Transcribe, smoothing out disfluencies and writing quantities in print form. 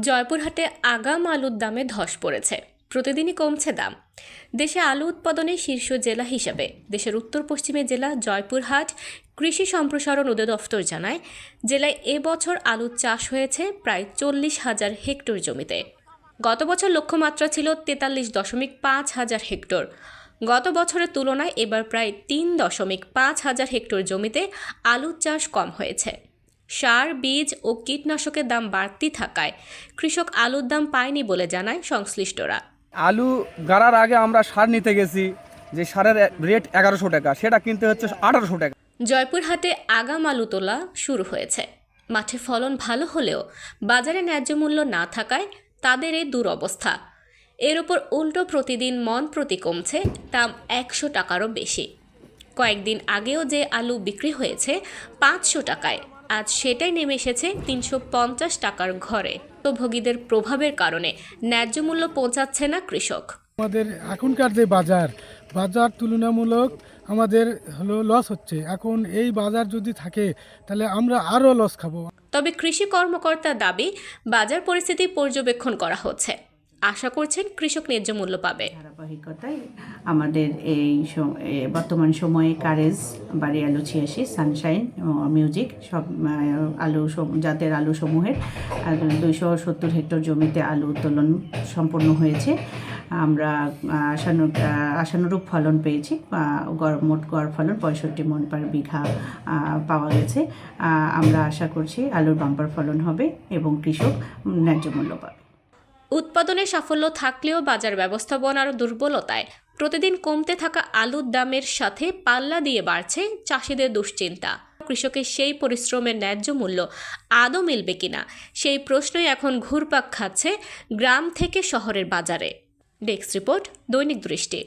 জয়পুরহাটে আগাম আলুর দামে ধস পড়েছে, প্রতিদিনই কমছে দাম। দেশে আলু উৎপাদনে শীর্ষ জেলা হিসাবে দেশের উত্তর পশ্চিমে জেলা জয়পুরহাট। কৃষি সম্প্রসারণ অধিদপ্তর জানায়, জেলায় এবছর আলু চাষ হয়েছে প্রায় 40,000 হেক্টর জমিতে। গত বছর লক্ষ্যমাত্রা ছিল 43.5 হাজার হেক্টর। গত বছরের তুলনায় এবার প্রায় 3.5 হাজার হেক্টর জমিতে আলু চাষ কম হয়েছে। সার, বীজ ও কীটনাশকের দাম বাড়তি থাকায় কৃষক আলুর দাম পায়নি বলে জানায় সংশ্লিষ্টরা। আলু গাড়ার আগে আমরা সার নিতে গেছি, যে সারের রেট 1100 টাকা, সেটা কিনতে হচ্ছে 1800 টাকা। জয়পুরহাটে আগাম আলু তোলা শুরু হয়েছে। মাঠে ফলন ভালো হলেও বাজারে ন্যায্য মূল্য না থাকায় তাদের এই দুরবস্থা। এর ওপর উল্টো প্রতিদিন মন প্রতি কমছে দাম 100 টাকারও বেশি। কয়েকদিন আগেও যে আলু বিক্রি হয়েছে 500 টাকায়, আজ সেটাই নেমে এসেছে 350 টাকার ঘরে। তো ভোগীদের প্রভাবের কারণে ন্যায্য মূল্য পৌঁছাচ্ছে না কৃষক। আমাদের এখনকার যে বাজার তুলনামূলক আমাদের লস হচ্ছে। এখন এই বাজার যদি থাকে তাহলে আমরা আরও লস খাবো। তবে কৃষি কর্মকর্তার দাবি, বাজার পরিস্থিতি পর্যবেক্ষণ করা হচ্ছে। আশা করছেন কৃষক ন্যায্য মূল্য পাবে। ধারাবাহিকতায় আমাদের এই বর্তমান সময়ে কারেজ, বাড়ি আলু 86, সানশাইন, মিউজিক সব জাতের আলু সমূহের 270 হেক্টর জমিতে আলু উত্তোলন সম্পন্ন হয়েছে। আমরা আশানুরূপ ফলন পেয়েছি। মোট গড় ফলন 65 মণ পার বিঘা পাওয়া গেছে। আমরা আশা করছি আলুর বাম্পার ফলন হবে এবং কৃষক ন্যায্য মূল্য পাবে। উৎপাদনে সাফল্য থাকলেও বাজার ব্যবস্থাপনার দুর্বলতায় প্রতিদিন কমতে থাকা আলুর দামের সাথে পাল্লা দিয়ে বাড়ছে চাষিদের দুশ্চিন্তা। কৃষকের সেই পরিশ্রমের ন্যায্য মূল্য আদৌ মিলবে কিনা, সেই প্রশ্নই এখন ঘুরপাক খাচ্ছে গ্রাম থেকে শহরের বাজারে। ডেস্ক রিপোর্ট, দৈনিক দৃষ্টি।